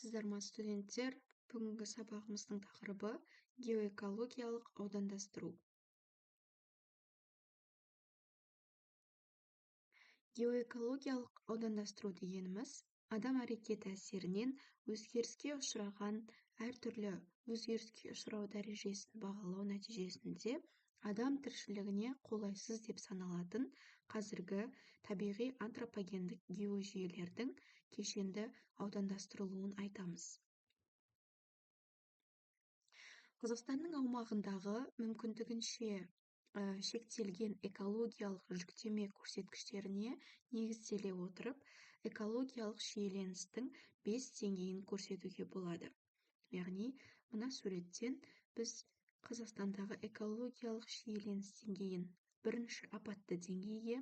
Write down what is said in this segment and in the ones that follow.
саламатсыздар ма, студенттер? Бүгінгі сабағымыздың тақырыбы геоэкологиялық аудандастыру. Геоэкологиялық аудандастыру дегеніміз адам әрекеті әсерінен өзгеріске ұшыраған әртүрлі өзгеріске ұшырау дәрежесін бағалау нәтижесінде адам тіршілігіне қолайсыз деп саналатын қазіргі табиғи антропогендік геожүйелердің кешенді аудандастырылуын айтамыз. Қазақстанның аумағындағы мүмкіндігінше шектелген экологиялық жүктеме көрсеткіштеріне негізделе отырып, экологиялық шиеленістің 5 деңгейін көрсетуге болады. Яғни, мына суреттен біз Қазақстандағы экологиялық шиеленіс деңгейін бірінші апатты деңгейге,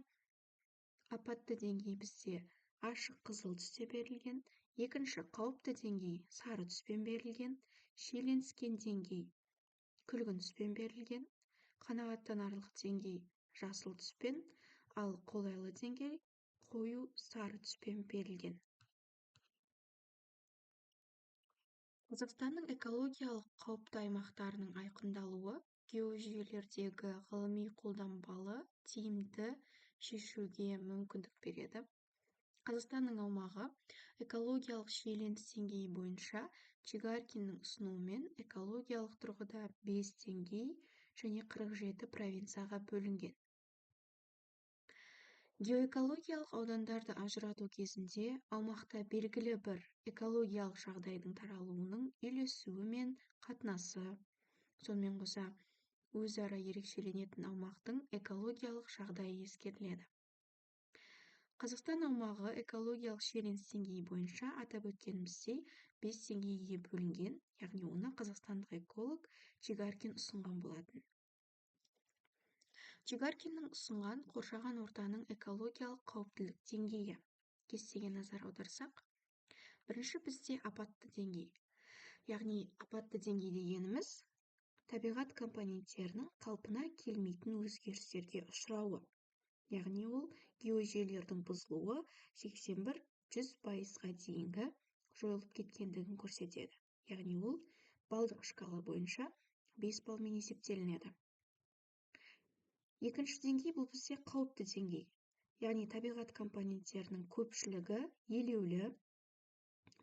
апатты деңгей бізде ашық қызыл түсте берілген, екінші қауіпті деңгей сары түспен берілген, шиеленіскен деңгей күлгін түспен берілген, қанағаттанарлық деңгей жасыл түспен, ал қолайлы деңгей қою сары түспен берілген. Қазақстанның экологиялық қауіпті аймақтарының айқындалуы геожүйелердегі ғылыми қолданбалы тиімді шешуге мүмкіндік береді. Қазақстанның аумағы экологиялық шиеленіс деңгейі бойынша Чигаркиннің ұсынуымен экологиялық тұрғыда 5 деңгей және 47 провинцияға бөлінген. Геоэкологиялық аудандарды ажырату кезінде аумақта белгілі бір экологиялық жағдайдың таралуының үйлесуі мен қатынасы, сонымен қоса өзара ерекшеленетін аумақтың экологиялық жағдайы ескеріледі. Қазақстан аумағы экологиялық шиеленіс деңгейі бойынша атап өткеніміздей 5 деңгейге бөлінген, яғни оны қазақстандық эколог Чигаркин ұсынған болатын. Чигаркиннің ұсынған қоршаған ортаның экологиялық қауіптілік деңгейі. Кестеге назар аударсақ, бірінші бізде апатты деңгей. Яғни апатты деңгей дегеніміз табиғат компоненттерінің қалпына келмейтін өзгерістерге ұшырауы. Яғни ол геожүйелердің бұзылуы 81-100%-ға дейінгі жойылып кеткендігін көрсетеді. Яғни ол балдық шкала бойынша 5 балмен есептелінеді. Екінші деңгей бұл бізде қауіпті деңгей. Яғни табиғат компоненттерінің көпшілігі елеулі,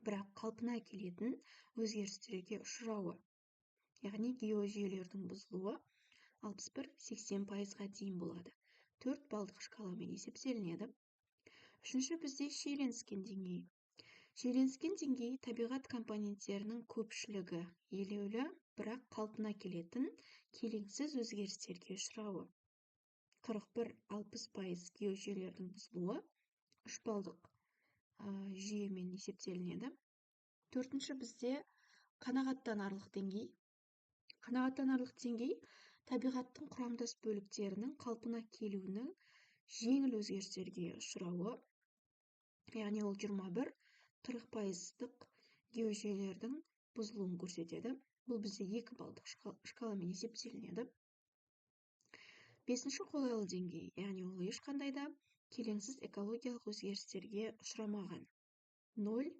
бірақ қалпына келетін өзгерістерге ұшырауы. Яғни геожүйелердің бұзылуы 61-80%-ға дейін болады. 4 балдық шкаламен есептелінеді. Үшінші бізде шиеленіскен деңгей. Шиеленіскен деңгей табиғат компоненттерінің көпшілігі елеулі, бірақ қалпына келетін келеңсіз өзгерістерге ұшырауы. 41-60% геожүйелердің бұзылуы 3 балдық жүйемен есептелінеді. Төртінші бізде қанағаттанарлық деңгей. Қанағаттанарлық деңгей табиғаттың құрамдас бөліктерінің қалпына келуінің жеңіл өзгерістерге ұшырауы. Яғни ол 21-40%-лық геожүйелердің бұзылуын көрсетеді. Бұл бізде 2 балдық шкаламен есептелінеді. Бесінші қолайлы деңгей, яғни ол ешқандай да келеңсіз экологиялық өзгерістерге ұшырамаған. 0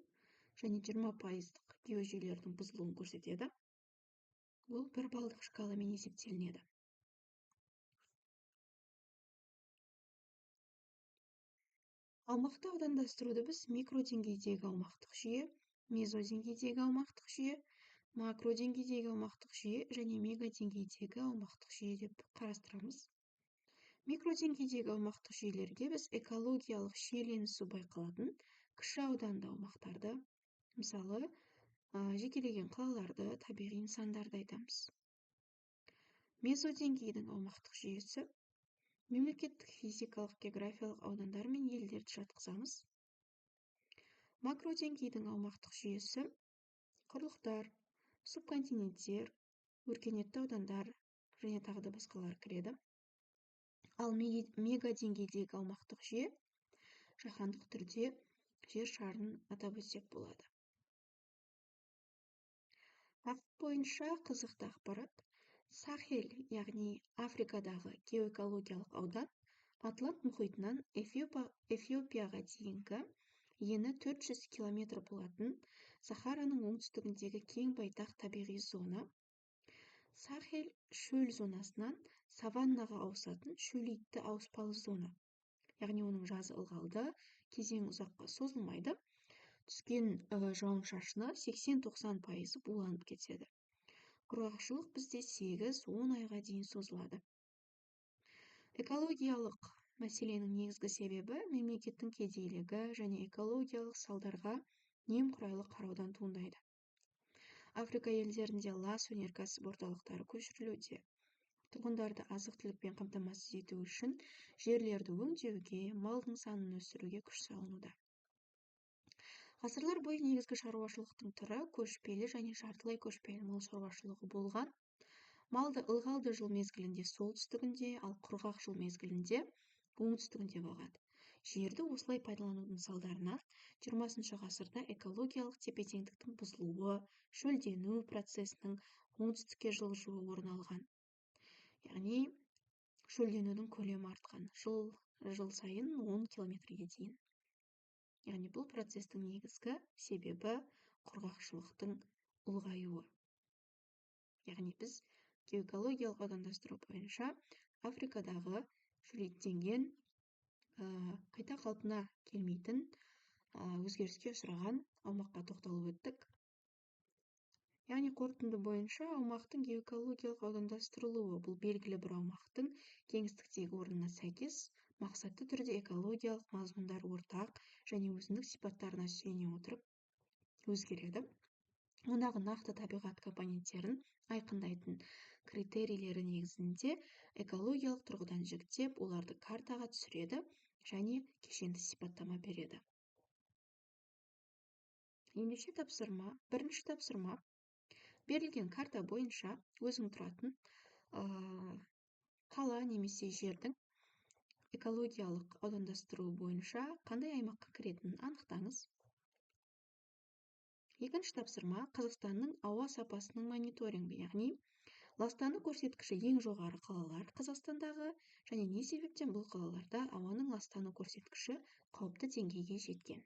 және 20%-лық геожүйелердің бұзылуын көрсетеді. Ол 1 балдық шкаламен есептелінеді. Аумақты аудандастыруды біз микродеңгейдегі аумақтық жүйе, мезодеңгейдегі аумақтық жүйе, макродеңгейдегі аумақтық жүйе және мегадеңгейдегі аумақтық жүйе деп қарастырамыз. Микродеңгейдегі аумақтық жүйелерге біз экологиялық шиеленісу байқалатын кіші ауданды аумақтарды, мысалы, жекелеген қалаларды, табиғи нысандарды айтамыз. Мезодеңгейдің аумақтық жүйесі мемлекеттік физикалық географиялық аудандар мен елдерді жатқызамыз. Макродеңгейдің аумақтық жүйесі құрлықтар, субконтиненттер, өркениетті аудандар және тағы да басқалар кіреді. Ал мегадеңгейдегі аумақтық жүйе жаһандық түрде жер шарын атап өтсек болады. Факт бойынша қызықты ақпарат. Сахель, яғни Африкадағы геоэкологиялық аудан Атлант мұхитынан Эфиопияға дейінгі ені 400 км болатын Сахараның оңтүстігіндегі кең байтақ табиғи зона, Сахель шөл зонасынан саваннаға ауысатын шөлейтті ауыспалы зона. Яғни оның жазы ылғалды, кезең ұзаққа созылмайды. Түскен жауын-шашыны 80-90% буланып кетеді. Құрғақшылық бізде 8-10 айға дейін созылады. Экологиялық мәселенің негізгі себебі мемлекеттің кедейлігі және экологиялық салдарға немқұрайлы қараудан туындайды. Африка елдерінде лас өнеркәсіп орталықтары көшірілуде. Тұрғындарды азық-түлікпен қамтамасыз ету үшін жерлерді өңдеуге, малдың санын өсіруге күш салынуда. Ғасырлар бойы негізгі шаруашылықтың түрі көшпелі және жартылай көшпелі мал шаруашылығы болған. Малды ылғалды жыл мезгілінде солтүстігінде, ал құрғақ жыл мезгілінде оңтүстігінде бағады. Жерді осылай пайдаланудың салдарынан 20 ғасырда экологиялық тепе-теңдіктің бұзылуы, шөлдену процесінің оңтүстікке жылжуы орын алған. Яғни шөлденудің көлемі артқан, жыл сайын 10 километрге дейін. Яғни бұл процестің негізгі себебі құрғақшылықтың ұлғаюы. Яғни біз геоэкологиялық аудандастыру бойынша Африкадағы шөлейттенген, қайта қалпына келмейтін, өзгеріске ұшыраған аумаққа тоқталып өттік. Яғни қорытынды бойынша аумақтың геоэкологиялық аудандастырылуы бұл белгілі бір аумақтың кеңістіктегі орнына сәйкес мақсатты түрде экологиялық мазмұндар ортақ және өзіндік сипаттарына сүйене отырып өзгереді. Ондағы нақты табиғат компоненттерін айқындайтын критерийлері негізінде экологиялық тұрғыдан жіктеп, оларды картаға түсіреді және кешенді сипаттама береді. Ендеше тапсырма, бірінші тапсырма, берілген карта бойынша өзің тұратын қала немесе жердің экологиялық аудандастыру бойынша қандай аймаққа кіретінін анықтаңыз. Екінші тапсырма, Қазақстанның ауа сапасының мониторингі, яғни ластану көрсеткіші ең жоғары қалалар Қазақстандағы және не себептен бұл қалаларда ауаның ластану көрсеткіші қауіпті деңгейге жеткен.